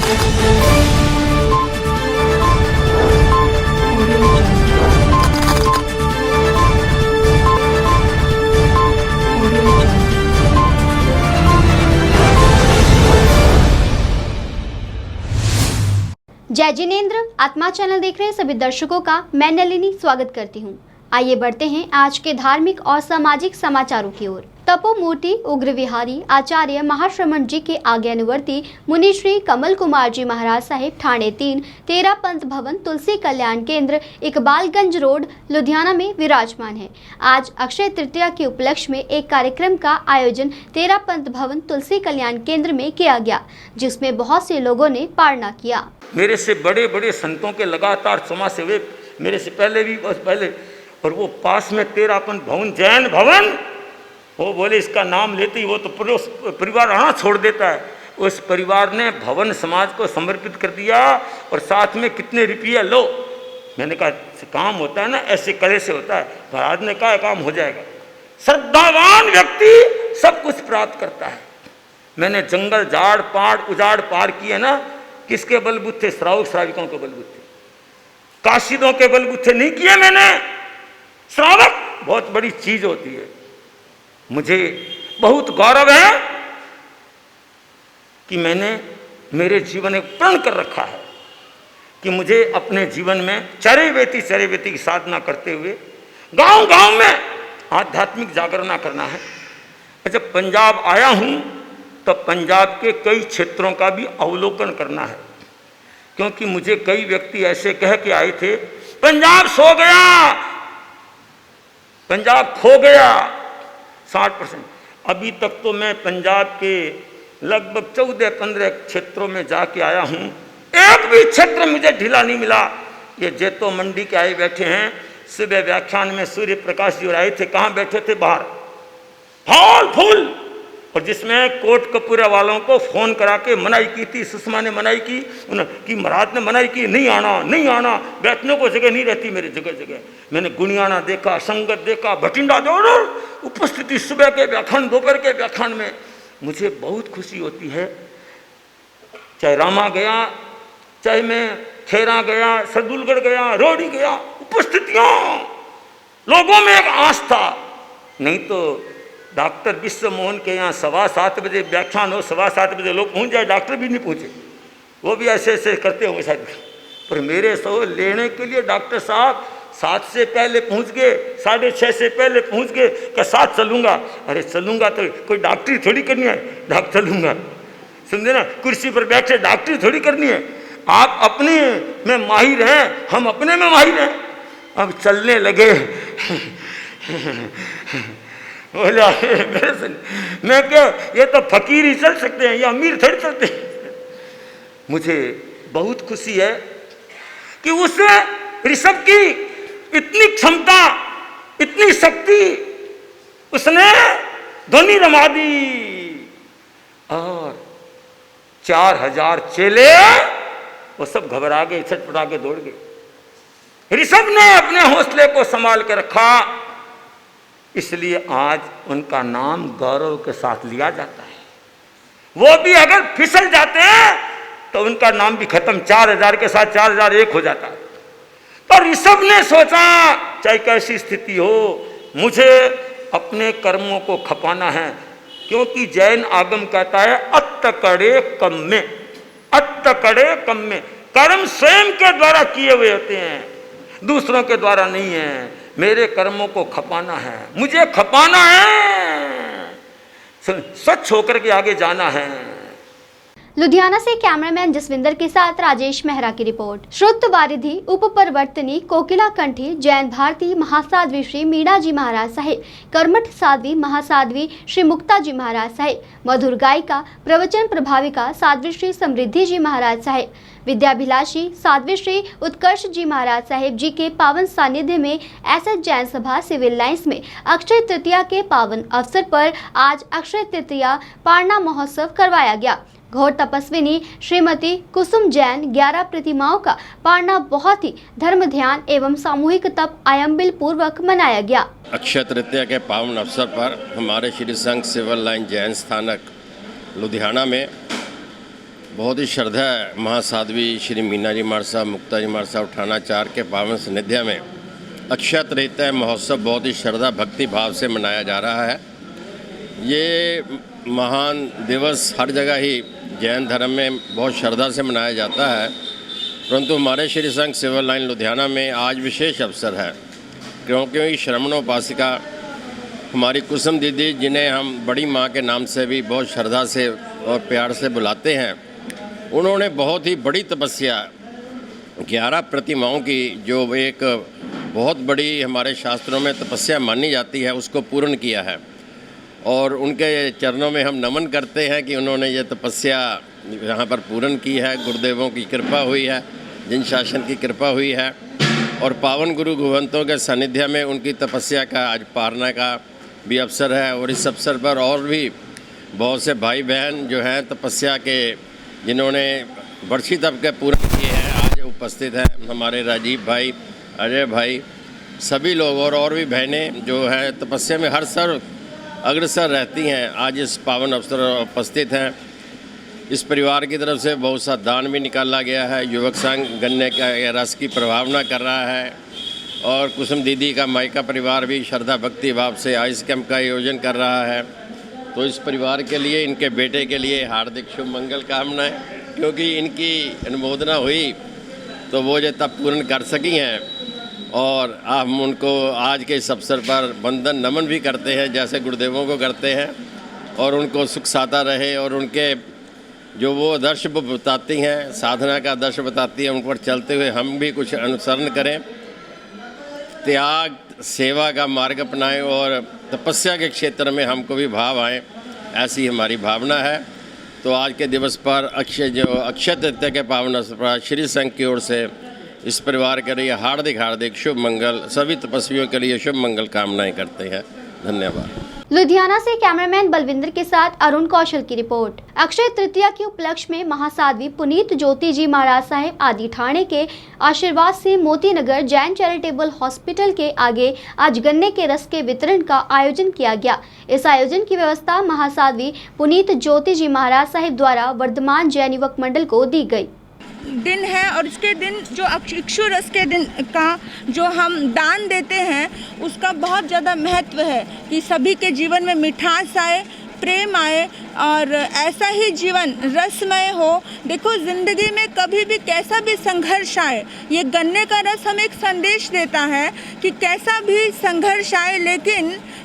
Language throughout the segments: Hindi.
जय जिनेंद्र। आत्मा चैनल देख रहे सभी दर्शकों का मैं नलिनी स्वागत करती हूं। आइए बढ़ते हैं आज के धार्मिक और सामाजिक समाचारों की ओर। तपोमूर्ति उग्र विहारी आचार्य महाश्रमण जी के आज्ञानुवर्ती मुनि श्री कमल कुमार जी महाराज साहिब ठाणे 3 13 पंथ भवन तुलसी कल्याण केंद्र इकबालगंज रोड लुधियाना में विराजमान है। आज अक्षय तृतीया के उपलक्ष्य में एक कार्यक्रम का आयोजन 13 पंथ भवन तुलसी कल्याण केंद्र में किया गया, जिसमें बहुत से लोगों ने पारणा किया। मेरे से बड़े बड़े संतों के लगातार समाज सेवे मेरे से पहले भी बहुत पहले, और वो पास में 13 पंथ भवन जैन भवन, वो बोले इसका नाम लेते ही वो तो परिवार आना छोड़ देता है। उस परिवार ने भवन समाज को समर्पित कर दिया और साथ में कितने रुपये लो। मैंने कहा काम होता है ना, ऐसे करे से होता है। महाराज ने कहा काम हो जाएगा। श्रद्धावान व्यक्ति सब कुछ प्राप्त करता है। मैंने जंगल झाड़ पाड़ उजाड़ पार किए ना, किसके बलबूते? श्रावक श्राविकों के बलबूते, काशिदों के बलबूते नहीं किए मैंने। श्रावक बहुत बड़ी चीज होती है। मुझे बहुत गौरव है कि मैंने मेरे जीवन में प्रण कर रखा है कि मुझे अपने जीवन में चरैवेति की साधना करते हुए गांव गांव में आध्यात्मिक जागरण करना है। जब पंजाब आया हूं तो पंजाब के कई क्षेत्रों का भी अवलोकन करना है, क्योंकि मुझे कई व्यक्ति ऐसे कह के आए थे पंजाब सो गया, पंजाब खो गया 60%। अभी तक तो मैं पंजाब के लगभग 14-15 क्षेत्रों में जाके आया हूँ, एक भी क्षेत्र मुझे ढीला नहीं मिला। ये जेतो मंडी के आए बैठे हैं, सुबह व्याख्यान में सूर्य प्रकाश जी आए थे, कहाँ बैठे थे? बाहर हॉल फुल, और जिसमें कोट कपूरा वालों को फोन करा के मनाई की थी। सुषमा ने मनाई की कि महाराज ने मनाई की नहीं आना नहीं आना, बैठने को जगह नहीं रहती मेरे जगह जगह। मैंने गुनियाना देखा, संगत देखा, भटिंडा दौड़ उपस्थिति सुबह के व्याख्यान दोपहर के व्याख्यान में मुझे बहुत खुशी होती है। चाहे रामा गया, चाहे मैं खेरा गया, सरदुलगढ़ गया, रोडी गया, उपस्थितियां, लोगों में एक आस्था। नहीं तो डॉक्टर विश्व मोहन के यहाँ 7:15 बजे व्याख्यान हो, 7:15 बजे लोग पहुँच जाए, डॉक्टर भी नहीं पहुँचे, वो भी ऐसे ऐसे करते होंगे शायद। पर मेरे सो लेने के लिए डॉक्टर साहब 7 से पहले पहुँच गए, 6:30 से पहले पहुँच गए। क्या 7 चलूँगा? अरे चलूँगा तो कोई डॉक्टरी थोड़ी करनी है, डॉक्टर चलूँगा, समझे ना, कुर्सी पर बैठे डॉक्टरी थोड़ी करनी है। आप अपने में माहिर हैं, हम अपने में माहिर हैं। अब चलने लगे बोला मेरे से, मैं क्या, ये तो फकीर ही चल सकते हैं, ये अमीर थोड़ी चलते हैं। मुझे बहुत खुशी है कि उस ऋषभ की इतनी क्षमता, इतनी शक्ति, उसने ध्वनि रमा दी और 4000 चेले वो सब घबरा गए, छटपटा के दौड़ गए। ऋषभ ने अपने हौसले को संभाल के रखा, इसलिए आज उनका नाम गौरव के साथ लिया जाता है। वो भी अगर फिसल जाते हैं तो उनका नाम भी खत्म, 4000 के साथ 4001 हो जाता है। तो ऋषभ ने सोचा चाहे कैसी स्थिति हो, मुझे अपने कर्मों को खपाना है, क्योंकि जैन आगम कहता है अत्तकड़े कम में, अत्तकड़े कम में। कर्म स्वयं के द्वारा किए हुए होते हैं, दूसरों के द्वारा नहीं है। मेरे कर्मों को खपाना है, मुझे खपाना है, स्वच्छ होकर के आगे जाना है। लुधियाना से कैमरामैन जसविंदर के साथ राजेश मेहरा की रिपोर्ट। श्रुत वारिधि उप परवर्तनी कोकिला कंठी जैन भारती महासाध्वी श्री मीणा जी महाराज साहिब, कर्मठ साध्वी महासाध्वी श्री मुक्ता जी महाराज साहिब, मधुर गायिका प्रवचन प्रभाविका साध्वी श्री समृद्धि जी महाराज साहिब, विद्याभिलाषी साध्वी श्री उत्कर्ष जी महाराज साहिब जी के पावन सानिध्य में एसएच जैन सभा सिविल लाइंस में अक्षय तृतीया के पावन अवसर पर आज अक्षय तृतीया पारणा महोत्सव करवाया गया। घोर तपस्विनी श्रीमती कुसुम जैन 11 प्रतिमाओं का पारणा बहुत ही धर्म ध्यान एवं सामूहिक तप आयम्बिल पूर्वक मनाया गया। अक्षय तृतीया के पावन अवसर पर हमारे श्री संघ सिविल लाइन जैन स्थानक लुधियाना में बहुत ही श्रद्धा महासाध्वी श्री मीना जी महाराज साहब, मुक्ता जी महाराज साहब ठाणाचार के पावन सानिध्य में अक्षय तृतीया महोत्सव बहुत ही श्रद्धा भक्ति भाव से मनाया जा रहा है। ये महान दिवस हर जगह ही जैन धर्म में बहुत श्रद्धा से मनाया जाता है, परंतु हमारे श्री संघ सिविल लाइन लुधियाना में आज विशेष अवसर है, क्योंकि श्रमणोपासिका हमारी कुसुम दीदी, जिन्हें हम बड़ी माँ के नाम से भी बहुत श्रद्धा से और प्यार से बुलाते हैं, उन्होंने बहुत ही बड़ी तपस्या 11 प्रतिमाओं की, जो एक बहुत बड़ी हमारे शास्त्रों में तपस्या मानी जाती है, उसको पूर्ण किया है। और उनके चरणों में हम नमन करते हैं कि उन्होंने ये तपस्या यहाँ पर पूर्ण की है। गुरुदेवों की कृपा हुई है, जिन शासन की कृपा हुई है, और पावन गुरु गोवंतों के सानिध्य में उनकी तपस्या का आज पारना का भी अवसर है। और इस अवसर पर और भी बहुत से भाई बहन जो हैं तपस्या के, जिन्होंने वर्षी तप के पूर्ण किए हैं, आज उपस्थित हैं। हमारे राजीव भाई, अजय भाई, सभी लोग और भी बहनें जो हैं तपस्या में हर सर अग्रसर रहती हैं, आज इस पावन अवसर पर उपस्थित हैं। इस परिवार की तरफ से बहुत सा दान भी निकाला गया है। युवक संघ गन्ने का रस की प्रभावना कर रहा है, और कुसुम दीदी का मायका परिवार भी श्रद्धा भक्ति भाव से आइस कैंप का आयोजन कर रहा है। तो इस परिवार के लिए, इनके बेटे के लिए हार्दिक शुभ मंगल कामनाएं, क्योंकि इनकी अनुमोदना हुई तो वो जो तब पूर्ण कर सकी हैं। और हम उनको आज के इस अवसर पर वंदन नमन भी करते हैं, जैसे गुरुदेवों को करते हैं, और उनको सुख साता रहे। और उनके जो वो आदर्श बताती हैं, साधना का आदर्श बताती हैं, उन पर चलते हुए हम भी कुछ अनुसरण करें, त्याग सेवा का मार्ग अपनाएं और तपस्या के क्षेत्र में हमको भी भाव आए, ऐसी हमारी भावना है। तो आज के दिवस पर अक्षय तृतीया के पावन अवसर पर श्री संघ की ओर से इस परिवार के लिए हार्दिक शुभ मंगल, सभी तपस्वियों के लिए शुभ मंगल कामनाएं करते हैं। धन्यवाद। लुधियाना से कैमरामैन बलविंदर के साथ अरुण कौशल की रिपोर्ट। अक्षय तृतीया के उपलक्ष्य में महासाध्वी पुनीत ज्योति जी महाराज साहिब आदि ठाणे के आशीर्वाद से मोती नगर जैन चैरिटेबल हॉस्पिटल के आगे आज गन्ने के रस के वितरण का आयोजन किया गया। इस आयोजन की व्यवस्था महासाध्वी पुनीत ज्योति जी महाराज साहिब द्वारा वर्धमान जैन युवक मंडल को दी गई। दिन है, और इसके दिन जो इक्षु रस के दिन का जो हम दान देते हैं, उसका बहुत ज़्यादा महत्व है कि सभी के जीवन में मिठास आए, प्रेम आए, और ऐसा ही जीवन रसमय हो। देखो, ज़िंदगी में कभी भी कैसा भी संघर्ष आए, ये गन्ने का रस हमें एक संदेश देता है कि कैसा भी संघर्ष आए,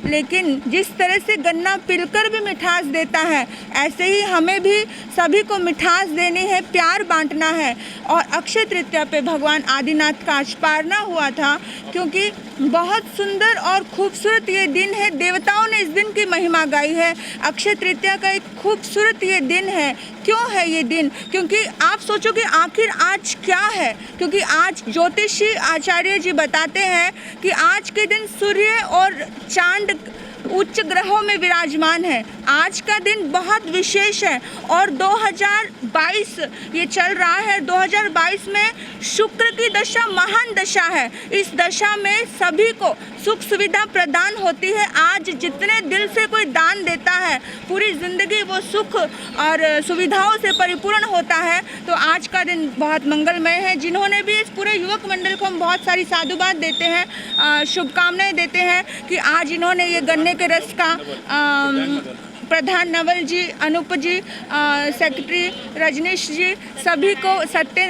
लेकिन जिस तरह से गन्ना पिलकर भी मिठास देता है, ऐसे ही हमें भी सभी को मिठास देनी है, प्यार बांटना है। और अक्षय तृतीया पे भगवान आदिनाथ का आज पारना हुआ था, क्योंकि बहुत सुंदर और खूबसूरत ये दिन है। देवताओं ने इस दिन की महिमा गाई है। अक्षय तृतीया का एक खूबसूरत ये दिन है। क्यों है ये दिन? क्योंकि आप सोचो कि आखिर आज क्या है, क्योंकि आज ज्योतिषी आचार्य जी बताते हैं कि आज के दिन सूर्य और चांद उच्च ग्रहों में विराजमान है। आज का दिन बहुत विशेष है, और 2022 ये चल रहा है। 2022 में शुक्र की दशा महान दशा है। इस दशा में सभी को सुख सुविधा प्रदान होती है। आज जितने दिल से कोई दान देता है, पूरी ज़िंदगी वो सुख और सुविधाओं से परिपूर्ण होता है। तो आज का दिन बहुत मंगलमय है। जिन्होंने भी इस पूरे युवक मंडल को हम बहुत सारी साधुवाद देते हैं, शुभकामनाएं देते हैं कि आज इन्होंने ये गन्ने के रस का प्रधान नवल जी, अनूप जी, सेक्रेटरी रजनीश जी, सभी को, सत्य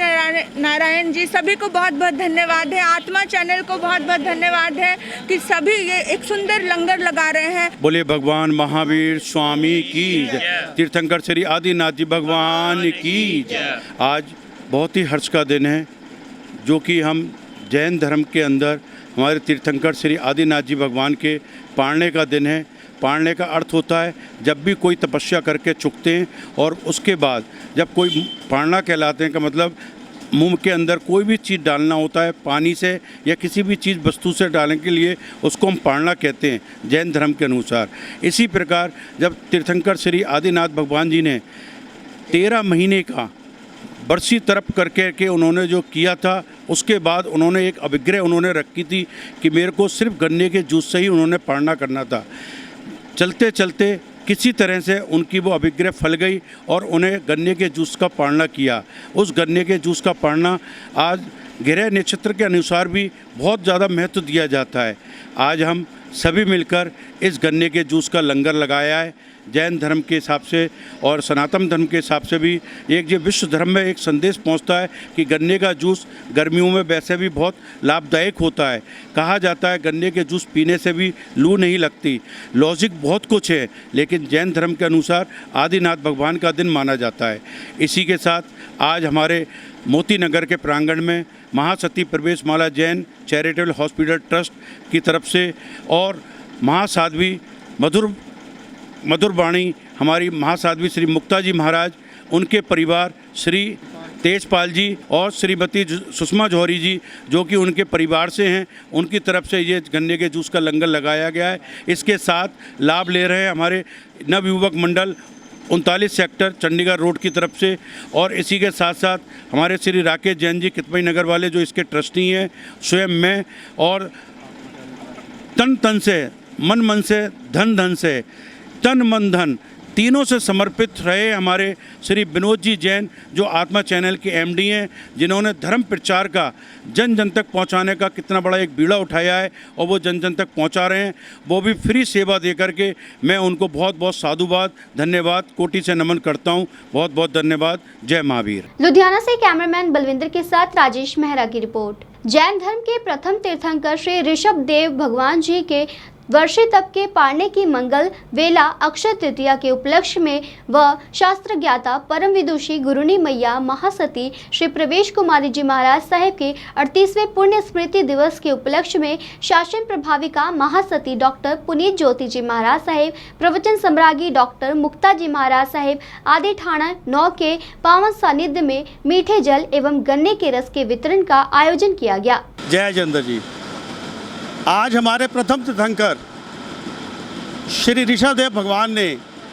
नारायण जी, सभी को बहुत बहुत धन्यवाद है। आत्मा चैनल को बहुत बहुत धन्यवाद है कि सभी ये एक सुंदर लंगर लगा रहे हैं। बोले भगवान महावीर स्वामी की जय, तीर्थंकर श्री आदिनाथ जी भगवान की जय। आज बहुत ही हर्ष का दिन है, जो कि हम जैन धर्म के अंदर हमारे तीर्थंकर श्री आदिनाथ जी भगवान के पारने का दिन है। पारने का अर्थ होता है जब भी कोई तपस्या करके चुकते हैं, और उसके बाद जब कोई पारना कहलाते हैं का मतलब मुंह के अंदर कोई भी चीज़ डालना होता है, पानी से या किसी भी चीज़ वस्तु से डालने के लिए उसको हम पारना कहते हैं जैन धर्म के अनुसार। इसी प्रकार जब तीर्थंकर श्री आदिनाथ भगवान जी ने 13 महीने का बरसी तरप करके उन्होंने जो किया था, उसके बाद उन्होंने एक अभिग्रह उन्होंने रखी थी कि मेरे को सिर्फ गन्ने के जूस से ही उन्होंने पारना करना था। चलते चलते किसी तरह से उनकी वो अभिग्रह फल गई और उन्हें गन्ने के जूस का पालना किया। उस गन्ने के जूस का पालना आज ग्रह नक्षत्र के अनुसार भी बहुत ज़्यादा महत्व दिया जाता है। आज हम सभी मिलकर इस गन्ने के जूस का लंगर लगाया है। जैन धर्म के हिसाब से और सनातन धर्म के हिसाब से भी एक जो विश्व धर्म में एक संदेश पहुंचता है कि गन्ने का जूस गर्मियों में वैसे भी बहुत लाभदायक होता है। कहा जाता है गन्ने के जूस पीने से भी लू नहीं लगती। लॉजिक बहुत कुछ है, लेकिन जैन धर्म के अनुसार आदिनाथ भगवान का दिन माना जाता है। इसी के साथ आज हमारे मोती नगर के प्रांगण में महासती प्रवेश माला जैन चैरिटेबल हॉस्पिटल ट्रस्ट की तरफ से और महासाध्वी मधुरवाणी हमारी महासाध्वी श्री मुक्ता जी महाराज, उनके परिवार श्री तेजपाल जी और श्रीमती सुषमा जौहरी जी जो कि उनके परिवार से हैं, उनकी तरफ से ये गन्ने के जूस का लंगर लगाया गया है। इसके साथ लाभ ले रहे हैं हमारे नवयुवक मंडल 39 सेक्टर चंडीगढ़ रोड की तरफ से, और इसी के साथ साथ हमारे श्री राकेश जैन जी कितमई नगर वाले जो इसके ट्रस्टी हैं, स्वयं मैं, और तन से मन से धन से तन मन धन तीनों से समर्पित रहे हमारे श्री विनोद जी जैन जो आत्मा चैनल के एमडी हैं, जिन्होंने धर्म प्रचार का जन जन तक पहुंचाने का कितना बड़ा एक बीड़ा उठाया है और वो जन जन तक पहुंचा रहे हैं, वो भी फ्री सेवा दे करके। मैं उनको बहुत बहुत साधुवाद धन्यवाद कोटि से नमन करता हूं। बहुत बहुत धन्यवाद। जय महावीर। लुधियाना से कैमरामैन बलविंदर के साथ राजेश मेहरा की रिपोर्ट। जैन धर्म के प्रथम तीर्थंकर श्री ऋषभ देव भगवान जी के वर्षी तप के पारने की मंगल वेला अक्षय तृतीया के उपलक्ष्य में व शास्त्र ज्ञाता परम विदुषी गुरुनी मैया महासती श्री प्रवेश कुमारी जी महाराज साहेब के 38वें पुण्य स्मृति दिवस के उपलक्ष्य में शासन प्रभाविका महासती डॉक्टर पुनीत ज्योति जी महाराज साहेब, प्रवचन सम्राज्ञी डॉक्टर मुक्ता जी महाराज साहेब आदि ठाणा 9 के पावन सानिध्य में मीठे जल एवं गन्ने के रस के वितरण का आयोजन किया गया। जय जिंदर जी। आज हमारे प्रथम तीर्थंकर श्री ऋषभ देव भगवान ने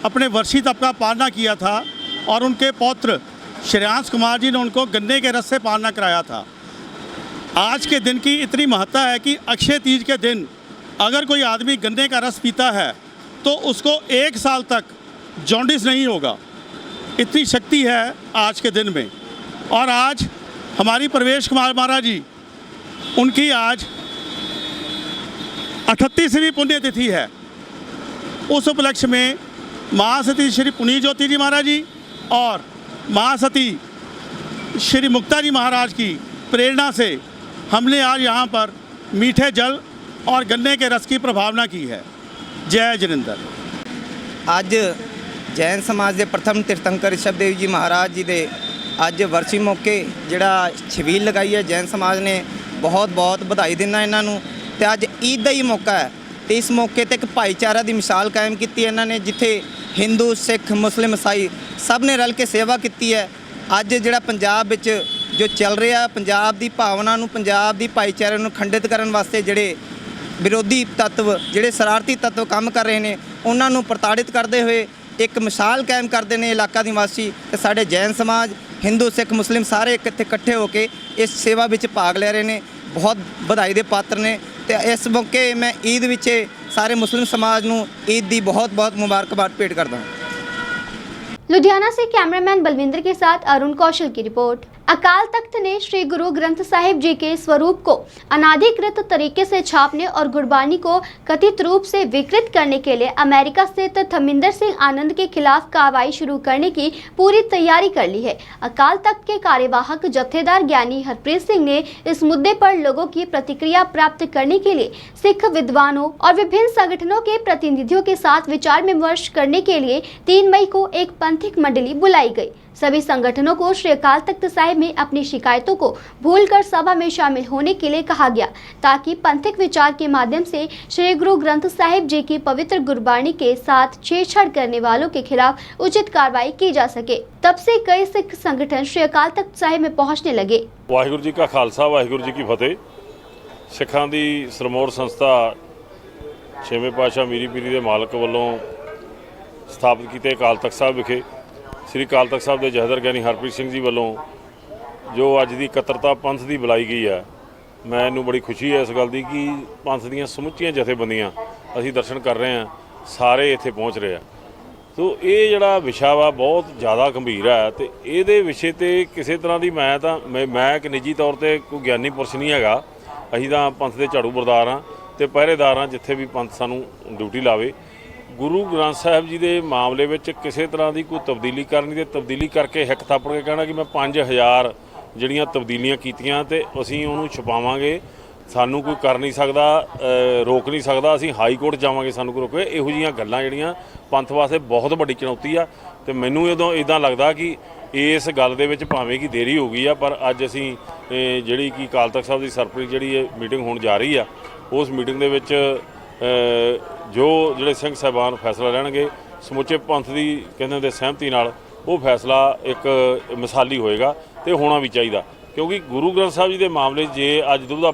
अपने वर्षी तप का पालना किया था और उनके पौत्र श्रेयांश कुमार जी ने उनको गन्ने के रस से पालना कराया था। आज के दिन की इतनी महत्ता है कि अक्षय तीज के दिन अगर कोई आदमी गन्ने का रस पीता है तो उसको 1 साल तक जॉन्डिस नहीं होगा। इतनी शक्ति है आज के दिन में। और आज हमारी प्रवेश कुमार महाराज जी, उनकी आज 38वीं पुण्यतिथि है। उस उपलक्ष्य में महासती श्री पुनीत ज्योति जी महाराज जी और महासती श्री मुक्ता जी महाराज की प्रेरणा से हमने आज यहाँ पर मीठे जल और गन्ने के रस की प्रभावना की है। जय जिनेंद्र। ਅੱਜ ਜੈਨ ਸਮਾਜ ਦੇ ਪ੍ਰਥਮ ਤੀਰਥੰਕਰ ऋषभ देव जी महाराज जी ਦੇ ਅੱਜ ਵਰਸੀ ਮੌਕੇ ਜਿਹੜਾ ਛਬੀਲ ਲਗਾਈ ਹੈ ਜੈਨ ਸਮਾਜ ਨੇ, ਬਹੁਤ ਬਹੁਤ ਵਧਾਈ ਦਿੰਦਾ ਇਹਨਾਂ ਨੂੰ। ਤੇ ਅੱਜ ਈਦ ਦਾ ਹੀ ਮੌਕਾ ਹੈ ਤੇ ਇਸ ਮੌਕੇ ਤੇ ਇੱਕ ਭਾਈਚਾਰਾ ਦੀ ਮਿਸਾਲ ਕਾਇਮ ਕੀਤੀ ਇਹਨਾਂ ਨੇ, ਜਿੱਥੇ ਹਿੰਦੂ ਸਿੱਖ ਮੁਸਲਿਮ ਈਸਾਈ ਸਭ ਨੇ ਰਲ ਕੇ ਸੇਵਾ ਕੀਤੀ ਹੈ। ਅੱਜ ਜਿਹੜਾ ਪੰਜਾਬ ਵਿੱਚ ਜੋ ਚੱਲ ਰਿਹਾ, ਪੰਜਾਬ ਦੀ ਭਾਵਨਾ ਨੂੰ, ਪੰਜਾਬ ਦੀ ਭਾਈਚਾਰੇ ਨੂੰ ਖੰਡਿਤ ਕਰਨ ਵਾਸਤੇ ਜਿਹੜੇ ਵਿਰੋਧੀ ਤੱਤਵ, ਜਿਹੜੇ ਸ਼ਰਾਰਤੀ ਤੱਤਵ ਕੰਮ ਕਰ ਰਹੇ ਨੇ, ਉਹਨਾਂ ਨੂੰ ਪ੍ਰਤਾੜਿਤ ਕਰਦੇ ਹੋਏ ਇੱਕ ਮਿਸਾਲ ਕਾਇਮ ਕਰਦੇ ਨੇ ਇਲਾਕਾ ਨਿਵਾਸੀ ਤੇ ਸਾਡੇ ਜੈਨ ਸਮਾਜ, ਹਿੰਦੂ ਸਿੱਖ ਮੁਸਲਿਮ ਸਾਰੇ ਇੱਥੇ ਇਕੱਠੇ ਹੋ ਕੇ ਇਸ ਸੇਵਾ ਵਿੱਚ ਭਾਗ ਲੈ ਰਹੇ ਨੇ। ਬਹੁਤ ਵਧਾਈ ਦੇ ਪਾਤਰ ਨੇ। ਤੇ ਇਸ ਮੌਕੇ ਮੈਂ ਈਦ ਵਿੱਚ ਸਾਰੇ ਮੁਸਲਿਮ समाज ਨੂੰ ईद ਦੀ बहुत बहुत मुबारकबाद भेंट करता हूँ। लुधियाना से कैमरामैन बलविंदर के साथ अरुण कौशल की रिपोर्ट। अकाल तख्त ने श्री गुरु ग्रंथ साहिब जी के स्वरूप को अनाधिकृत तरीके से छापने और गुरबानी को कथित रूप से विकृत करने के लिए अमेरिका स्थित थमिंदर सिंह आनंद के खिलाफ कार्रवाई शुरू करने की पूरी तैयारी कर ली है। अकाल तख्त के कार्यवाहक जत्थेदार ज्ञानी हरप्रीत सिंह ने इस मुद्दे पर लोगों की प्रतिक्रिया प्राप्त करने के लिए सिख विद्वानों और विभिन्न संगठनों के प्रतिनिधियों के साथ विचार विमर्श करने के लिए 3 मई को एक पंथिक मंडली बुलाई गई। सभी संगठनों को श्री अकाल तख्त साहिब में अपनी शिकायतों को भूलकर सभा में शामिल होने के लिए कहा गया, ताकि पंथिक विचार के माध्यम से श्री गुरु ग्रंथ साहिब जी की पवित्र गुरबानी के साथ छेड़छाड़ करने वालों के खिलाफ उचित कार्रवाई की जा सके। तब से कई सिख संगठन श्री अकाल तख्त साहिब में पहुंचने लगे। वाहिगुरू जी का खालसा, वाहिगुरू जी की फतेह। सिखां दी सरमौर संस्था 6वें पातशाह मीरी पीरी के मालक वालों स्थापित किए अकाल तख्त साहिब विखे श्री अकाल तख्त साहिब के जथेदार ज्ञानी हरप्रीत सिंह जी वालों जो अज की इकत्रता पंथ की बुलाई गई है, मैनू बड़ी खुशी है इस गल की कि पंथ दीयां समुच्चियां जथेबंदियां असीं दर्शन कर रहे हैं, सारे इत्थे पहुँच रहे हैं। ਸੋ ਇਹ ਜਿਹੜਾ ਵਿਸ਼ਾ ਵਾ ਬਹੁਤ ਜ਼ਿਆਦਾ ਗੰਭੀਰ ਹੈ ਤੇ ਇਹਦੇ ਵਿਸ਼ੇ ਤੇ ਕਿਸੇ ਤਰ੍ਹਾਂ ਦੀ ਮੈਂ ਇੱਕ ਨਿੱਜੀ ਤੌਰ ਤੇ ਕੋਈ ਗਿਆਨੀ ਪੁਰਸ਼ ਨਹੀਂ ਹੈਗਾ। ਅਸੀਂ ਤਾਂ ਪੰਥ ਦੇ ਝਾੜੂ ਬਰਦਾਰ ਹਾਂ ਤੇ ਪਹਿਰੇਦਾਰ ਹਾਂ ਜਿੱਥੇ ਵੀ ਪੰਥ ਸਾਨੂੰ ਡਿਊਟੀ ਲਾਵੇ। ਗੁਰੂ ਗ੍ਰੰਥ ਸਾਹਿਬ ਜੀ ਦੇ ਮਾਮਲੇ ਵਿੱਚ ਕਿਸੇ ਤਰ੍ਹਾਂ ਦੀ ਕੋਈ ਤਬਦੀਲੀ ਕਰਨੀ ਤੇ ਤਬਦੀਲੀ ਕਰਕੇ ਹਿੱਕ ਥਾਪੜ ਕੇ ਕਹਿਣਾ ਕਿ ਮੈਂ 5000 ਜਿਹੜੀਆਂ ਤਬਦੀਲੀਆਂ ਕੀਤੀਆਂ ਤੇ ਅਸੀਂ ਉਹਨੂੰ ਛੁਪਾਵਾਂਗੇ, ਸਾਨੂੰ ਕੋਈ ਕਰ ਨਹੀਂ ਸਕਦਾ, ਰੋਕ ਨਹੀਂ ਸਕਦਾ, ਅਸੀਂ ਹਾਈ ਕੋਰਟ ਜਾਵਾਂਗੇ ਸਾਨੂੰ ਕੋਈ ਰੋਕੇ। ਇਹੋ ਜਿਹੀਆਂ ਗੱਲਾਂ ਜਿਹੜੀਆਂ ਪੰਥ ਵਾਸਤੇ ਬਹੁਤ ਵੱਡੀ ਚੁਣੌਤੀ ਆ ਤੇ ਮੈਨੂੰ ਉਦੋਂ ਇੱਦਾਂ ਲੱਗਦਾ ਕਿ ਇਸ ਗੱਲ ਦੇ ਵਿੱਚ ਭਾਵੇਂ ਕਿ ਦੇਰੀ ਹੋ ਗਈ ਆ ਪਰ ਅੱਜ ਅਸੀਂ ਜਿਹੜੀ ਕਿ ਅਕਾਲ ਤਖਤ ਸਾਹਿਬ ਦੀ ਸਰਪ੍ਰਾਈਜ਼ ਜਿਹੜੀ ਇਹ ਮੀਟਿੰਗ ਹੋਣ ਜਾ ਰਹੀ ਆ ਉਸ ਮੀਟਿੰਗ ਦੇ ਵਿੱਚ ਜੋ ਜਿਹੜੇ ਸਿੰਘ ਸਾਹਿਬਾਨ ਫੈਸਲਾ ਲੈਣਗੇ ਸਮੁੱਚੇ ਪੰਥ ਦੀ ਕਹਿੰਦੇ ਹੁੰਦੇ ਸਹਿਮਤੀ ਨਾਲ ਉਹ ਫੈਸਲਾ ਇੱਕ ਮਿਸਾਲੀ ਹੋਏਗਾ ਤੇ ਹੋਣਾ ਵੀ ਚਾਹੀਦਾ। ਕਿਉਂਕਿ ਗੁਰੂ ਗ੍ਰੰਥ ਸਾਹਿਬ ਜੀ ਦੇ ਮਾਮਲੇ ਜੇ ਅੱਜ ਦੁਬਿਧਾ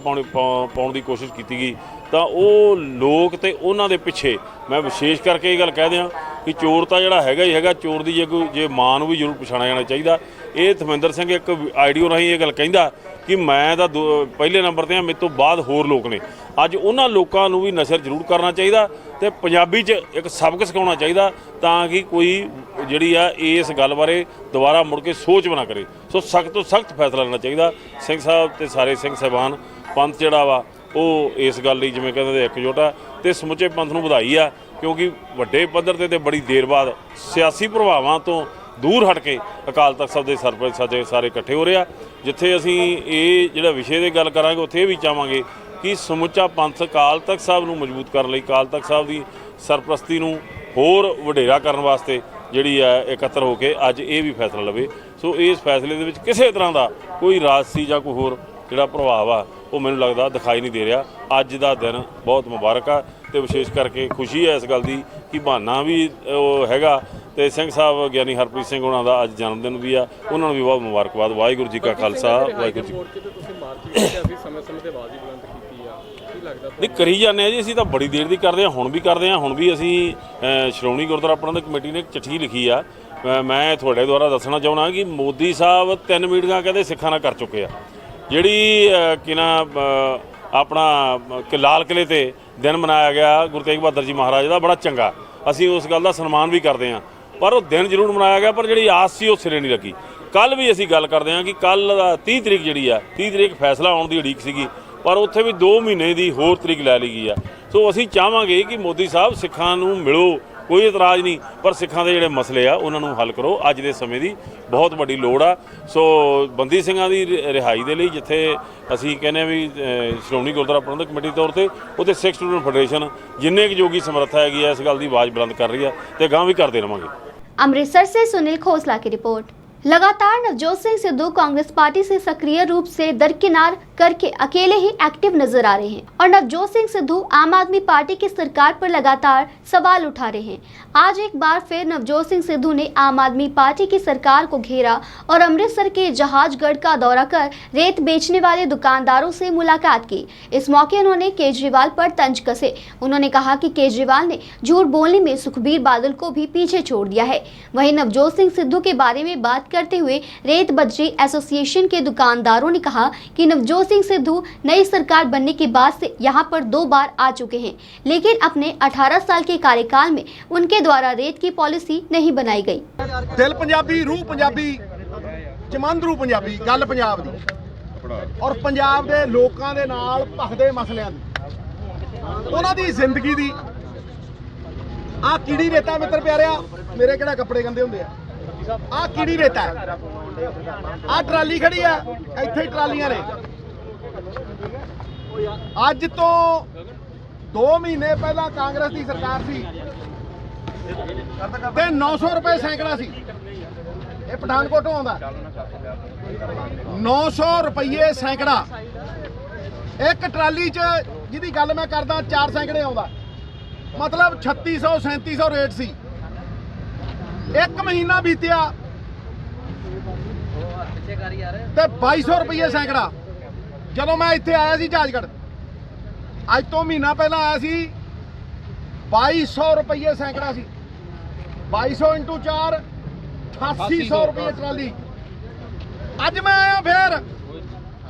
ਪਾਉਣ ਦੀ ਕੋਸ਼ਿਸ਼ ਕੀਤੀ ਗਈ ਤਾਂ ਉਹ ਲੋਕ ਤੇ ਉਹਨਾਂ ਦੇ ਪਿੱਛੇ ਮੈਂ ਵਿਸ਼ੇਸ਼ ਕਰਕੇ ਇਹ ਗੱਲ ਕਹਿ ਦਿਆਂ ਕਿ ਚੋਰ ਤਾਂ ਜਿਹੜਾ ਹੈਗਾ ਹੀ ਹੈਗਾ, ਚੋਰ ਦੀ ਜੇ ਮਾਂ ਨੂੰ ਵੀ ਜ਼ਰੂਰ ਪਛਾਣਿਆ ਜਾਣਾ ਚਾਹੀਦਾ। ਇਹ ਧਰਮਿੰਦਰ ਸਿੰਘ ਇੱਕ ਆਡੀਓ ਰਾਹੀਂ ਇਹ ਗੱਲ ਕਹਿੰਦਾ ਕਿ ਮੈਂ ਤਾਂ ਪਹਿਲੇ ਨੰਬਰ 'ਤੇ ਹਾਂ, ਮੇਰੇ ਤੋਂ ਬਾਅਦ ਹੋਰ ਲੋਕ ਨੇ। ਅੱਜ ਉਹਨਾਂ ਲੋਕਾਂ ਨੂੰ ਵੀ ਨਸ਼ਰ ਜ਼ਰੂਰ ਕਰਨਾ ਚਾਹੀਦਾ ਤੇ ਪੰਜਾਬੀ 'ਚ ਇੱਕ ਸਬਕ ਸਿਖਾਉਣਾ ਚਾਹੀਦਾ ਤਾਂ ਕਿ ਕੋਈ ਜਿਹੜੀ ਆ ਇਸ ਗੱਲ ਬਾਰੇ ਦੁਬਾਰਾ ਮੁੜ ਕੇ ਸੋਚ ਬਣਾ ਕਰੇ। ਸੋ ਸਖਤ ਤੋਂ ਸਖਤ ਫੈਸਲਾ ਲੈਣਾ ਚਾਹੀਦਾ। ਸਿੰਘ ਸਾਹਿਬ ਤੇ ਸਾਰੇ ਸਿੰਘ ਸਾਹਿਬਾਨ ਪੰਥ ਜਿਹੜਾ ਵਾ ਉਹ ਇਸ ਗੱਲ ਲਈ ਜਿਵੇਂ ਕਹਿੰਦੇ ਇਕਜੁੱਟ ਆ ਤੇ ਸਮੁੱਚੇ ਪੰਥ ਨੂੰ ਵਧਾਈ ਆ ਕਿਉਂਕਿ ਵੱਡੇ ਪੱਧਰ ਤੇ ਬੜੀ ਦੇਰ ਬਾਅਦ ਸਿਆਸੀ ਪ੍ਰਭਾਵਾਂ ਤੋਂ ਦੂਰ ਹਟ ਕੇ ਅਕਾਲ ਤਖਤ ਸਾਹਿਬ ਦੇ ਸਰਪ੍ਰਸਤ ਸਾਰੇ ਇਕੱਠੇ ਹੋ ਰਹੇ ਆ। ਜਿੱਥੇ ਅਸੀਂ ਇਹ ਜਿਹੜਾ ਵਿਸ਼ੇ ਦੀ ਗੱਲ ਕਰਾਂਗੇ ਉੱਥੇ ਇਹ ਵੀ ਚਾਹਾਂਗੇ ਕਿ ਸਮੁੱਚਾ ਪੰਥ ਅਕਾਲ ਤਖਤ ਸਾਹਿਬ ਨੂੰ ਮਜ਼ਬੂਤ ਕਰਨ ਲਈ ਅਕਾਲ ਤਖਤ ਸਾਹਿਬ ਦੀ ਸਰਪ੍ਰਸਤੀ ਨੂੰ ਹੋਰ ਵਡੇਰਾ ਕਰਨ ਵਾਸਤੇ ਜਿਹੜੀ ਹੈ ਇਕੱਤਰ ਹੋ ਕੇ ਅੱਜ ਇਹ ਵੀ ਫੈਸਲਾ ਲਵੇ। ਸੋ ਇਸ ਫੈਸਲੇ ਦੇ ਵਿੱਚ ਕਿਸੇ ਤਰ੍ਹਾਂ ਦਾ ਕੋਈ ਰਾਜਸੀ ਜਾਂ ਕੋਈ ਹੋਰ ਜਿਹੜਾ ਪ੍ਰਭਾਵ ਆ ਉਹ ਮੈਨੂੰ ਲੱਗਦਾ ਦਿਖਾਈ ਨਹੀਂ ਦੇ ਰਿਹਾ। ਅੱਜ ਦਾ ਦਿਨ ਬਹੁਤ ਮੁਬਾਰਕ ਆ ਤੇ ਵਿਸ਼ੇਸ਼ ਕਰਕੇ ਖੁਸ਼ੀ ਹੈ ਇਸ ਗੱਲ ਦੀ ਕਿ ਬਹਾਨਾ ਵੀ ਉਹ ਹੈਗਾ ਤੇ ਸਿੰਘ ਸਾਹਿਬ ਗਿਆਨੀ ਹਰਪ੍ਰੀਤ ਸਿੰਘ ਉਹਨਾਂ ਦਾ ਅੱਜ ਜਨਮ ਦਿਨ ਵੀ ਆ, ਉਹਨਾਂ ਨੂੰ ਵੀ ਬਹੁਤ ਮੁਬਾਰਕਬਾਦ। ਵਾਹਿਗੁਰੂ ਜੀ ਕਾ ਖਾਲਸਾ ਵਾਹਿਗੁਰੂ ਜੀ ਨਹੀਂ ਕਰੀ ਜਾਂਦੇ ਆ ਜੀ। ਅਸੀਂ ਤਾਂ ਬੜੀ ਦੇਰ ਦੀ ਕਰਦੇ ਹਾਂ, ਹੁਣ ਵੀ ਕਰਦੇ ਹਾਂ। ਹੁਣ ਵੀ ਅਸੀਂ ਸ਼੍ਰੋਮਣੀ ਗੁਰਦੁਆਰਾ ਪ੍ਰਬੰਧਕ ਕਮੇਟੀ ਨੇ ਇੱਕ ਚਿੱਠੀ ਲਿਖੀ ਆ। ਮੈਂ ਤੁਹਾਡੇ ਦੁਆਰਾ ਦੱਸਣਾ ਚਾਹੁੰਦਾ ਕਿ ਮੋਦੀ ਸਾਹਿਬ 3 ਮੀਟਿੰਗਾਂ ਕਹਿੰਦੇ ਸਿੱਖਾਂ ਨਾਲ ਕਰ ਚੁੱਕੇ ਆ। ਜਿਹੜੀ ਕਿ ਨਾ ਆਪਣਾ ਲਾਲ ਕਿਲ੍ਹੇ 'ਤੇ ਦਿਨ ਮਨਾਇਆ ਗਿਆ ਗੁਰੂ ਤੇਗ ਬਹਾਦਰ ਜੀ ਮਹਾਰਾਜ ਦਾ, ਬੜਾ ਚੰਗਾ, ਅਸੀਂ ਉਸ ਗੱਲ ਦਾ ਸਨਮਾਨ ਵੀ ਕਰਦੇ ਹਾਂ। ਪਰ ਉਹ ਦਿਨ ਜ਼ਰੂਰ ਮਨਾਇਆ ਗਿਆ ਪਰ ਜਿਹੜੀ ਆਸ ਸੀ ਉਹ ਸਿਰੇ ਨਹੀਂ ਲੱਗੀ। ਕੱਲ੍ਹ ਵੀ ਅਸੀਂ ਗੱਲ ਕਰਦੇ ਹਾਂ ਕਿ ਕੱਲ੍ਹ 30 ਤਰੀਕ ਜਿਹੜੀ ਆ 30 ਤਰੀਕ ਫੈਸਲਾ ਆਉਣ ਦੀ ਉਡੀਕ ਸੀਗੀ ਪਰ ਉੱਥੇ ਵੀ 2 ਮਹੀਨੇ ਦੀ ਹੋਰ ਤਰੀਕ ਲੈ ਲਈ ਗਈ ਆ। ਸੋ ਅਸੀਂ ਚਾਹਾਂਗੇ ਕਿ ਮੋਦੀ ਸਾਹਿਬ ਸਿੱਖਾਂ ਨੂੰ ਮਿਲੋ, ਕੋਈ ਇਤਰਾਜ਼ ਨਹੀਂ, ਪਰ ਸਿੱਖਾਂ ਦੇ ਜਿਹੜੇ ਮਸਲੇ ਆ ਉਹਨਾਂ ਨੂੰ ਹੱਲ ਕਰੋ। ਅੱਜ ਦੇ ਸਮੇਂ ਦੀ ਬਹੁਤ ਵੱਡੀ ਲੋੜ ਆ। ਸੋ ਬੰਦੀ ਸਿੰਘਾਂ ਦੀ ਰਿਹਾਈ ਦੇ ਲਈ ਜਿੱਥੇ ਅਸੀਂ ਕਹਿੰਦੇ ਹਾਂ ਵੀ ਸ਼੍ਰੋਮਣੀ ਗੁਰਦੁਆਰਾ ਪ੍ਰਬੰਧਕ ਕਮੇਟੀ ਤੌਰ ਤੇ ਉੱਥੇ ਸਿੱਖ ਸਟੂਡੈਂਟ ਫੈਡਰੇਸ਼ਨ ਜਿੰਨੇ ਕੁ ਜੋਗੀ ਸਮਰੱਥਾ ਹੈਗੀ ਆ ਇਸ ਗੱਲ ਦੀ ਆਵਾਜ਼ ਬੁਲੰਦ ਕਰ ਰਹੀ ਆ ਤੇ ਅਗਾਂਹ ਵੀ ਕਰਦੇ ਰਹਾਂਗੇ। अमृतसर से सुनील खोसला की रिपोर्ट। लगातार नवजोत सिंह सिद्धू कांग्रेस पार्टी से सक्रिय रूप से दरकिनार करके अकेले ही एक्टिव नजर आ रहे हैं और नवजोत सिंह सिद्धू आम आदमी पार्टी की सरकार पर लगातार सवाल उठा रहे हैं। आज एक बार फिर नवजोत सिंह सिद्धू ने आम आदमी पार्टी की सरकार को घेरा और अमृतसर के जहाजगढ़ का दौरा कर रेत बेचने वाले दुकानदारों से मुलाकात की। इस मौके उन्होंने केजरीवाल पर तंज कसे। उन्होंने कहा कि केजरीवाल ने झूठ बोलने में सुखबीर बादल को भी पीछे छोड़ दिया है। वहीं नवजोत सिंह सिद्धू के बारे में बात करते हुए रेत बजरी एसोसिएशन के दुकानदारों ने कहा कि नवजोत सिंह सिद्धू नई सरकार बनने के बाद से यहां पर 2 बार आ चुके हैं, लेकिन अपने 18 साल के कार्यकाल में उनके द्वारा रेत की पॉलिसी नहीं बनाई गई। दिल पंजाबी, रूह पंजाबी, जमंदरू पंजाबी, गल पंजाब दी और पंजाब दे लोकां दे नाल भखदे मसलियां दी उन्हां दी जिंदगी दी आ कीड़ी रेता मित्र प्यारिया मेरे किहड़ा कपड़े गंदे हुंदे आ। आ कीड़ी रेता है, आ ट्राली खड़ी है, इत्थे ही ट्रालियां ने। अज तो 2 महीने पहला कांग्रेस की सरकार सी ते 900 रुपए सैकड़ा सी। ये पठानकोट आउंदा 900 रुपये सैकड़ा एक ट्राली च जिहदी गल मैं करदा 4 सैकड़े आउंदा मतलब 3600 3700 रेट सी। एक महीना बीतिया ते 2200 रुपये सैकड़ा। जदों मैं इत्थे आया सी जहाजगढ़ अज तो महीना पहला आया सी 2200 रुपये सैकड़ा सी। 2200 × 4 8800 रुपये ट्राली। अज मैं आया फिर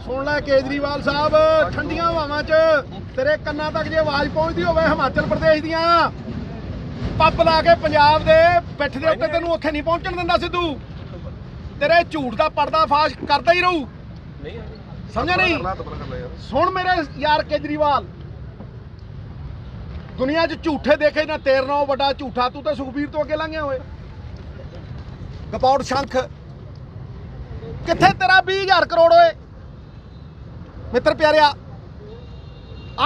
सुन लै केजरीवाल साहब ठंडियां हवावां च तेरे कन्ना तक जे आवाज़ पहुँचती होवे हिमाचल प्रदेश दियां ਪੱਬ ਲਾ ਕੇ ਪੰਜਾਬ ਦੇ ਪਿੱਠ ਦੇ ਉੱਤੇ ਤੈਨੂੰ ਉੱਥੇ ਨਹੀਂ ਪਹੁੰਚਣ ਦਿੰਦਾ ਸਿੱਧੂ। ਤੇਰੇ ਝੂਠ ਦਾ ਪਰਦਾ ਫਾਸ਼ ਕਰਦਾ ਹੀ ਰਹੂ। ਸਮਝਿਆ ਨਹੀਂ? ਸੁਣ ਮੇਰੇ ਯਾਰ ਕੇਜਰੀਵਾਲ, ਦੁਨੀਆ 'ਚ ਝੂਠੇ ਦੇਖੇ ਨਾ ਤੇਰੇ ਨਾਲੋਂ ਵੱਡਾ ਝੂਠਾ ਤੂੰ ਤਾਂ ਸੁਖਬੀਰ ਤੋਂ ਅੱਗੇ ਲੰਘਿਆ ਹੋਏ। ਗਪੌੜ ਸ਼ੰਖ ਕਿੱਥੇ ਤੇਰਾ 20,000 ਕਰੋੜ ਓਏ ਮਿੱਤਰ ਪਿਆਰਿਆ।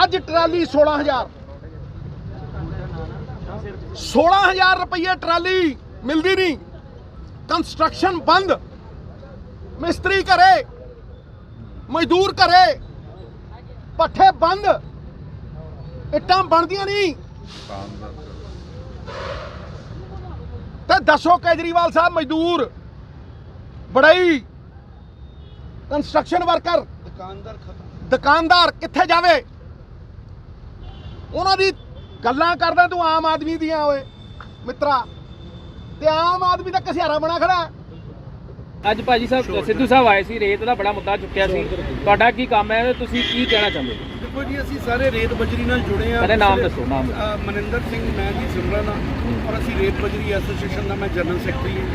ਅੱਜ ਟਰਾਲੀ 16,000 ਰੁਪਏ ਟਰਾਲੀ ਮਿਲਦੀ ਨਹੀਂ। ਕੰਸਟਰਕਸ਼ਨ ਬੰਦ, ਮਿਸਤਰੀ ਘਰੇ, ਮਜ਼ਦੂਰ ਘਰੇ, ਪੱਠੇ ਬੰਦ, ਇੱਟਾਂ ਬਣਦੀਆਂ ਨਹੀਂ। ਤੇ ਦੱਸੋ ਕੇਜਰੀਵਾਲ ਸਾਹਿਬ, ਮਜ਼ਦੂਰ, ਬੜਾਈ, ਕੰਸਟਰਕਸ਼ਨ ਵਰਕਰ, ਦੁਕਾਨਦਾਰ ਕਿੱਥੇ ਜਾਵੇ? ਉਹਨਾਂ ਦੀ ਗੱਲਾਂ ਕਰਦਾ ਤੂੰ ਆਮ ਆਦਮੀ ਦੀਆਂ ਓਏ ਮਿੱਤਰਾ, ਤੇ ਆਮ ਆਦਮੀ ਦਾ ਘਸਿਆਰਾ ਬਣਾ ਖੜਾ। ਅੱਜ ਭਾਜੀ ਸਾਹਿਬ ਸਿੱਧੂ ਸਾਹਿਬ ਆਏ ਸੀ, ਰੇਤ ਦਾ ਬੜਾ ਮੁੱਦਾ ਚੁੱਕਿਆ ਸੀ, ਤੁਹਾਡਾ ਕੀ ਕੰਮ ਹੈ, ਤੁਸੀਂ ਕੀ ਕਹਿਣਾ ਚਾਹੁੰਦੇ ਹੋ? ਦੇਖੋ ਜੀ, ਅਸੀਂ ਸਾਰੇ ਰੇਤ ਬਜਰੀ ਨਾਲ ਜੁੜੇ ਆ। ਮੇਰੇ ਨਾਮ ਦੱਸੋ। ਨਾਮ ਮਨਿੰਦਰ ਸਿੰਘ, ਮੈਂ ਜੀ ਸਿਮਰਨ, ਔਰ ਅਸੀਂ ਰੇਤ ਬਜਰੀ ਐਸੋਸੀਏਸ਼ਨ ਦਾ ਮੈਂ ਜਨਰਲ ਸੈਕਟਰੀ ਹਾਂ।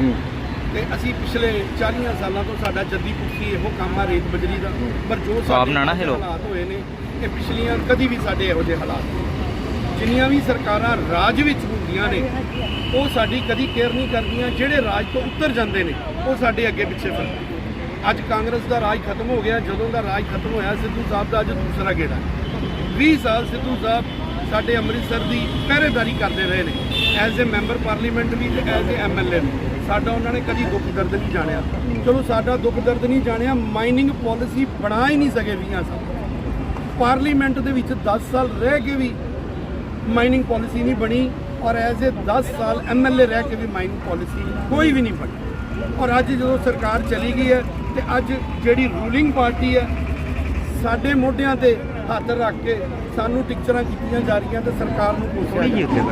ਤੇ ਅਸੀਂ ਪਿਛਲੇ 40 ਸਾਲਾਂ ਤੋਂ ਸਾਡਾ ਜੱਦੀ ਪੁੱਛੀ ਇਹੋ ਕੰਮ ਆ ਰੇਤ ਬਜਰੀ ਦਾ। ਪਰ ਜੋ ਸਾਡੇ ਹਾਲਾਤ ਹੋਏ ਨੇ, ਇਹ ਪਿਛਲੀਆਂ ਕਦੀ ਵੀ ਸਾਡੇ ਇਹੋ ਜਿਹੇ ਹਾਲਾਤ, ਜਿੰਨੀਆਂ ਵੀ ਸਰਕਾਰਾਂ ਰਾਜ ਵਿੱਚ ਹੁੰਦੀਆਂ ਨੇ, ਉਹ ਸਾਡੀ ਕਦੀ ਕੇਅਰ ਨਹੀਂ ਕਰਦੀਆਂ। ਜਿਹੜੇ ਰਾਜ ਤੋਂ ਉੱਤਰ ਜਾਂਦੇ ਨੇ ਉਹ ਸਾਡੇ ਅੱਗੇ ਪਿੱਛੇ ਫਿਰਦੇ। ਅੱਜ ਕਾਂਗਰਸ ਦਾ ਰਾਜ ਖਤਮ ਹੋ ਗਿਆ। ਜਦੋਂ ਦਾ ਰਾਜ ਖਤਮ ਹੋਇਆ, ਸਿੱਧੂ ਸਾਹਿਬ ਦਾ ਅੱਜ ਦੂਸਰਾ ਗੇੜਾ। 20 ਸਾਲ ਸਿੱਧੂ ਸਾਹਿਬ ਸਾਡੇ ਅੰਮ੍ਰਿਤਸਰ ਦੀ ਪਹਿਰੇਦਾਰੀ ਕਰਦੇ ਰਹੇ ਨੇ, ਐਜ਼ ਏ ਮੈਂਬਰ ਪਾਰਲੀਮੈਂਟ ਵੀ ਤੇ ਐਜ਼ ਏ MLA ਵੀ। ਸਾਡਾ ਉਹਨਾਂ ਨੇ ਕਦੀ ਦੁੱਖ ਦਰਦ ਨਹੀਂ ਜਾਣਿਆ। ਚਲੋ ਸਾਡਾ ਦੁੱਖ ਦਰਦ ਨਹੀਂ ਜਾਣਿਆ, ਮਾਈਨਿੰਗ ਪਾਲਿਸੀ ਬਣਾ ਹੀ ਨਹੀਂ ਸਕੇ 20 ਸਾਲ। ਪਾਰਲੀਮੈਂਟ ਦੇ ਵਿੱਚ 10 ਸਾਲ ਰਹਿ ਕੇ ਵੀ ਮਾਈਨਿੰਗ ਪਾਲਿਸੀ ਨਹੀਂ ਬਣੀ, ਔਰ ਐਜ਼ ਏ 10 ਸਾਲ MLA ਰਹਿ ਕੇ ਵੀ ਮਾਈਨਿੰਗ ਪਾਲਿਸੀ ਕੋਈ ਵੀ ਨਹੀਂ ਬਣੀ। ਔਰ ਅੱਜ ਜਦੋਂ ਸਰਕਾਰ ਚਲੀ ਗਈ ਹੈ, ਤੇ ਅੱਜ ਜਿਹੜੀ ਰੂਲਿੰਗ ਪਾਰਟੀ ਹੈ, ਸਾਡੇ ਮੋਢਿਆਂ ਤੇ ਹੱਥ ਰੱਖ ਕੇ ਸਾਨੂੰ ਟਿਕਚਰਾਂ ਕੀਤੀਆਂ ਜਾ ਰਹੀਆਂ ਤੇ ਸਰਕਾਰ ਨੂੰ ਕੋਸਿਆ।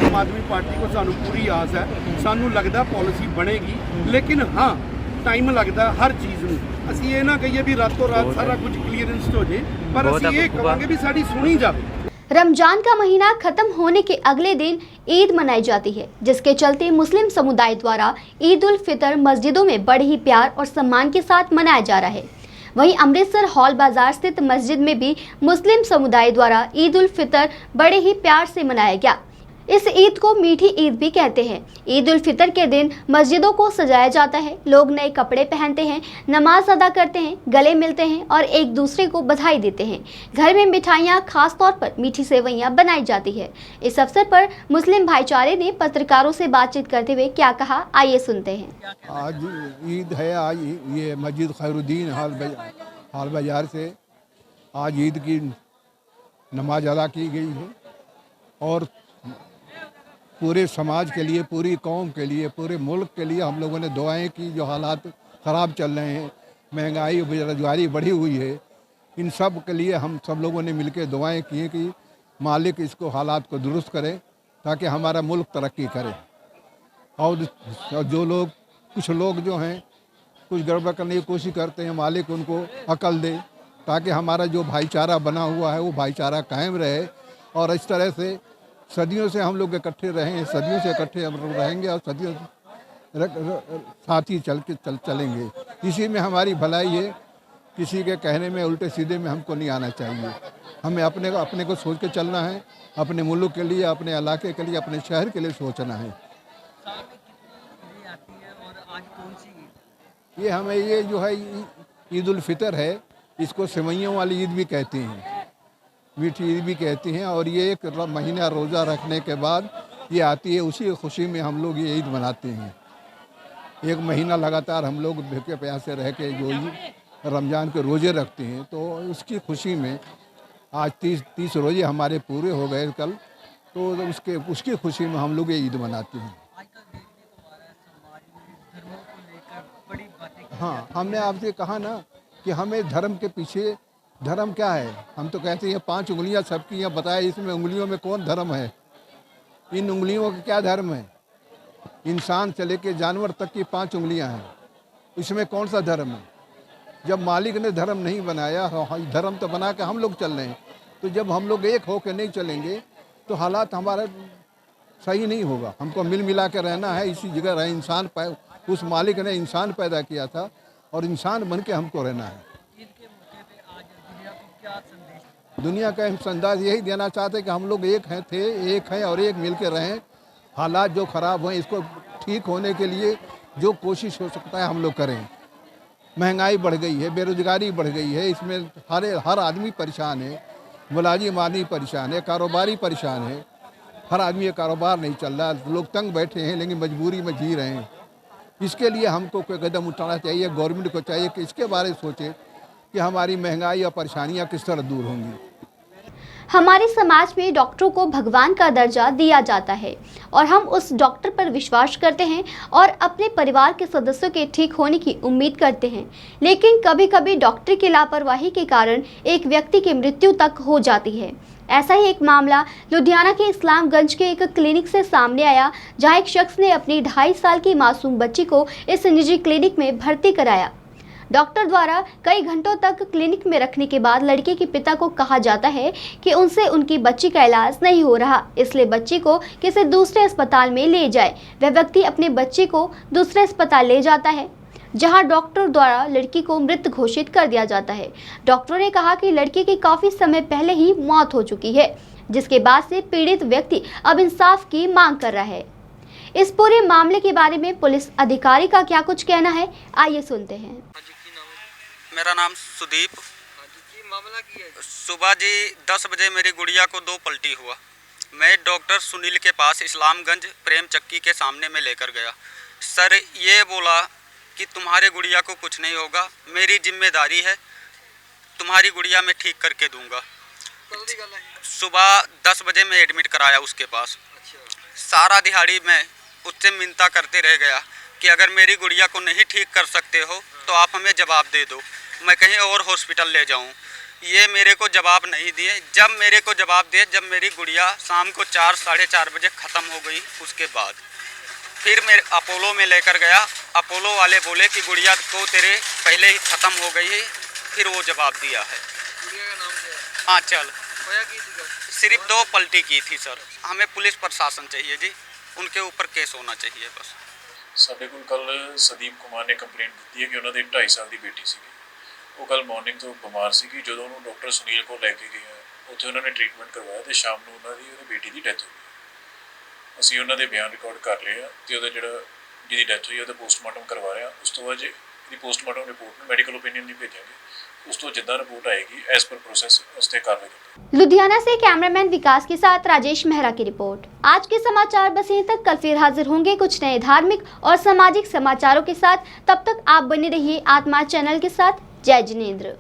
ਆਮ ਆਦਮੀ ਪਾਰਟੀ ਕੋ ਸਾਨੂੰ ਪੂਰੀ ਆਸ ਹੈ, ਸਾਨੂੰ ਲੱਗਦਾ ਪਾਲਿਸੀ ਬਣੇਗੀ, ਲੇਕਿਨ ਹਾਂ ਟਾਈਮ ਲੱਗਦਾ ਹਰ ਚੀਜ਼ ਨੂੰ। ਅਸੀਂ ਇਹ ਨਾ ਕਹੀਏ ਵੀ ਰਾਤੋਂ ਰਾਤ ਸਾਰਾ ਕੁਝ ਕਲੀਅਰੈਂਸ ਹੋ ਜੇ, ਪਰ ਅਸੀਂ ਇਹ ਕਹਾਂਗੇ ਵੀ ਸਾਡੀ ਸੁਣੀ ਜਾਵੇ। रमजान का महीना खत्म होने के अगले दिन ईद मनाई जाती है, जिसके चलते मुस्लिम समुदाय द्वारा ईद उल फितर मस्जिदों में बड़े ही प्यार और सम्मान के साथ मनाया जा रहा है। वहीं अमृतसर हॉल बाजार स्थित मस्जिद में भी मुस्लिम समुदाय द्वारा ईद उल फितर बड़े ही प्यार से मनाया गया। इस ईद को मीठी ईद भी कहते हैं। ईद उल फितर के दिन मस्जिदों को सजाया जाता है, लोग नए कपड़े पहनते हैं, नमाज अदा करते हैं, गले मिलते हैं और एक दूसरे को बधाई देते हैं। घर में मिठाइयाँ, खास तौर पर मीठी सेवइयाँ बनाई जाती है। इस अवसर पर मुस्लिम भाईचारे ने पत्रकारों से बातचीत करते हुए क्या कहा, आइए सुनते हैं। आज ईद है। आज ये मस्जिद खैरुद्दीन हाल बाजार से आज ईद की नमाज अदा की गई है, और पूरे समाज के लिए, पूरी कौम के लिए, पूरे मुल्क के लिए हम लोगों ने दुआएं की। जो हालात ख़राब चल रहे हैं, महंगाई बेरोजगारी बढ़ी हुई है, इन सब के लिए हम सब लोगों ने मिलकर दुआएं की कि मालिक इसको हालात को दुरुस्त करे, ताकि हमारा मुल्क तरक्की करे। और जो लोग, कुछ लोग जो हैं कुछ गड़बड़ करने की कोशिश करते हैं, मालिक उनको अकल दे, ताकि हमारा जो भाईचारा बना हुआ है वो भाईचारा कायम रहे। और इस तरह से सदियों से हम लोग इकट्ठे रहे हैं, सदियों से इकट्ठे हम लोग रहेंगे और सदियों साथ ही चलेंगे। इसी में हमारी भलाई है। किसी के कहने में, उल्टे सीधे में हमको नहीं आना चाहिए। हमें अपने को सोच के चलना है, अपने मुल्क के लिए, अपने इलाके के लिए, अपने शहर के लिए सोचना है। ये हमें ये जो है ईद उल फितर है, इसको सेवइयों वाली ईद भी कहते हैं, मीठी ईद भी कहते हैं। और ये एक महीना रोज़ा रखने के बाद ये आती है, उसी खुशी में हम लोग ये ईद मनाते हैं। एक महीना लगातार हम लोग भूखे प्यासे रह के जो रमज़ान के रोज़े रखते हैं, तो उसकी खुशी में आज 30 रोज़े हमारे पूरे हो गए कल, तो उसकी खुशी में हम लोग ये ईद मनाते हैं। हाँ, हमने आपसे कहा ना कि हमें धर्म के पीछे, धर्म क्या है? हम तो कहते हैं 5 उंगलियां सबकी हैं, बताए इसमें उंगलियों में कौन धर्म है? इन उंगलियों का क्या धर्म है? इंसान से लेके जानवर तक की 5 उंगलियां हैं, इसमें कौन सा धर्म है? जब मालिक ने धर्म नहीं बनाया, धर्म तो बना के हम लोग चल रहे हैं, तो जब हम लोग एक होकर नहीं चलेंगे तो हालात हमारे सही नहीं होगा। हमको मिल मिला के रहना है, इसी जगह रहे। इंसान उस मालिक ने इंसान पैदा किया था और इंसान बन के हमको रहना है। दुनिया का हम संदेश यही देना चाहते हैं कि हम लोग एक हैं और एक मिल के रहें। हालात जो ख़राब हुए इसको ठीक होने के लिए जो कोशिश हो सकता है हम लोग करें। महंगाई बढ़ गई है, बेरोजगारी बढ़ गई है, इसमें हर आदमी परेशान है। मुलाजिम आदमी परेशान है, कारोबारी परेशान है। हर आदमी का कारोबार नहीं चल रहा, लोग तंग बैठे हैं लेकिन मजबूरी में जी रहे हैं। इसके लिए हमको कोई कदम उठाना चाहिए। गवर्नमेंट को चाहिए कि इसके बारे में सोचे कि हमारी महंगाई और परेशानियां किस तरह दूर होंगी। हमारे समाज में डॉक्टरों को भगवान का दर्जा दिया जाता है और हम उस डॉक्टर पर विश्वास करते हैं और अपने परिवार के सदस्यों के ठीक होने की उम्मीद करते हैं। लेकिन कभी कभी डॉक्टर की लापरवाही के कारण एक व्यक्ति की मृत्यु तक हो जाती है। ऐसा ही एक मामला लुधियाना के इस्लामगंज के एक क्लिनिक से सामने आया, जहां एक शख्स ने अपनी 2.5 साल की मासूम बच्ची को इस निजी क्लिनिक में भर्ती कराया। डॉक्टर द्वारा कई घंटों तक क्लिनिक में रखने के बाद लड़के के पिता को कहा जाता है कि उनसे उनकी बच्ची का इलाज नहीं हो रहा, इसलिए बच्ची को किसी दूसरे अस्पताल में ले जाए। वह व्यक्ति अपने बच्चे को दूसरे अस्पताल ले जाता है, जहां डॉक्टर द्वारा लड़की को मृत घोषित कर दिया जाता है। डॉक्टरों ने कहा कि लड़की की काफी समय पहले ही मौत हो चुकी है, जिसके बाद से पीड़ित व्यक्ति अब इंसाफ की मांग कर रहा है। इस पूरे मामले के बारे में पुलिस अधिकारी का क्या कुछ कहना है, आइए सुनते हैं। मेरा नाम सुदीप। मामला क्या है? सुबह जी 10 बजे मेरी गुड़िया को 2 पलटी हुआ। मैं डॉक्टर सुनील के पास इस्लामगंज प्रेम चक्की के सामने में लेकर गया। सर ये बोला कि तुम्हारे गुड़िया को कुछ नहीं होगा, मेरी जिम्मेदारी है, तुम्हारी गुड़िया मैं ठीक करके दूंगा। सुबह 10 बजे मैं एडमिट कराया उसके पास। सारा दिहाड़ी मैं उससे मिन्नता करते रह गया कि अगर मेरी गुड़िया को नहीं ठीक कर सकते हो तो आप हमें जवाब दे दो, मैं कहीं और हॉस्पिटल ले जाऊं। ये मेरे को जवाब नहीं दिए। जब मेरे को जवाब दिए, जब मेरी गुड़िया शाम को 4 साढ़े 4 बजे ख़त्म हो गई, उसके बाद फिर मैं अपोलो में लेकर गया। अपोलो वाले बोले कि गुड़िया को तेरे पहले ही ख़त्म हो गई है। फिर वो जवाब दिया है। गुड़िया का नाम क्या है? हाँ चल सिर्फ 2 पलटी की थी सर। हमें पुलिस प्रशासन चाहिए जी, उनके ऊपर केस होना चाहिए बस। ਸਾਡੇ ਕੋਲ ਕੱਲ ਸਦੀਪ ਕੁਮਾਰ ਨੇ ਕੰਪਲੇਂਟ ਦਿੱਤੀ ਹੈ ਕਿ ਉਹਨਾਂ ਦੀ 2.5 ਸਾਲ ਦੀ ਬੇਟੀ ਸੀਗੀ। ਉਹ ਕੱਲ ਮਾਰਨਿੰਗ ਤੋਂ ਬਿਮਾਰ ਸੀਗੀ। ਜਦੋਂ ਉਹਨੂੰ ਡਾਕਟਰ ਸੁਨੀਲ ਕੋਲ ਲੈ ਕੇ ਗਏ ਉੱਥੇ ਉਹਨਾਂ ਨੇ ਟ੍ਰੀਟਮੈਂਟ ਕਰਵਾਇਆ ਤੇ ਸ਼ਾਮ ਨੂੰ ਉਹਨਾਂ ਦੀ ਉਹਦੀ ਬੇਟੀ ਦੀ ਡੈਥ ਹੋ ਗਈ। ਅਸੀਂ ਉਹਨਾਂ ਦੇ ਬਿਆਨ ਰਿਕਾਰਡ ਕਰ ਲਏ ਆ ਤੇ ਉਹਦਾ ਜਿਹਦੀ ਡੈਥ ਹੋਈ ਉਹਦਾ ਪੋਸਟਮਾਰਟਮ ਕਰਵਾ ਰਹੇ ਆ। ਉਸ ਤੋਂ ਬਾਅਦ ਇਹਦੀ ਪੋਸਟਮਾਰਟਮ ਰਿਪੋਰਟ ਨੂੰ ਮੈਡੀਕਲ ਓਪੀਨੀਅਨ ਨਹੀਂ ਭੇਜਾਂਗੇ। उस तो जितना रिपोर्ट आएगी एज पर प्रोसेस उस पर कार्रवाई करेंगे। लुधियाना से कैमरामैन विकास के साथ राजेश मेहरा की रिपोर्ट। आज के समाचार बस यहीं तक। कल फिर हाजिर होंगे कुछ नए धार्मिक और सामाजिक समाचारों के साथ। तब तक आप बने रहिए आत्मा चैनल के साथ। जय जिनेंद्र।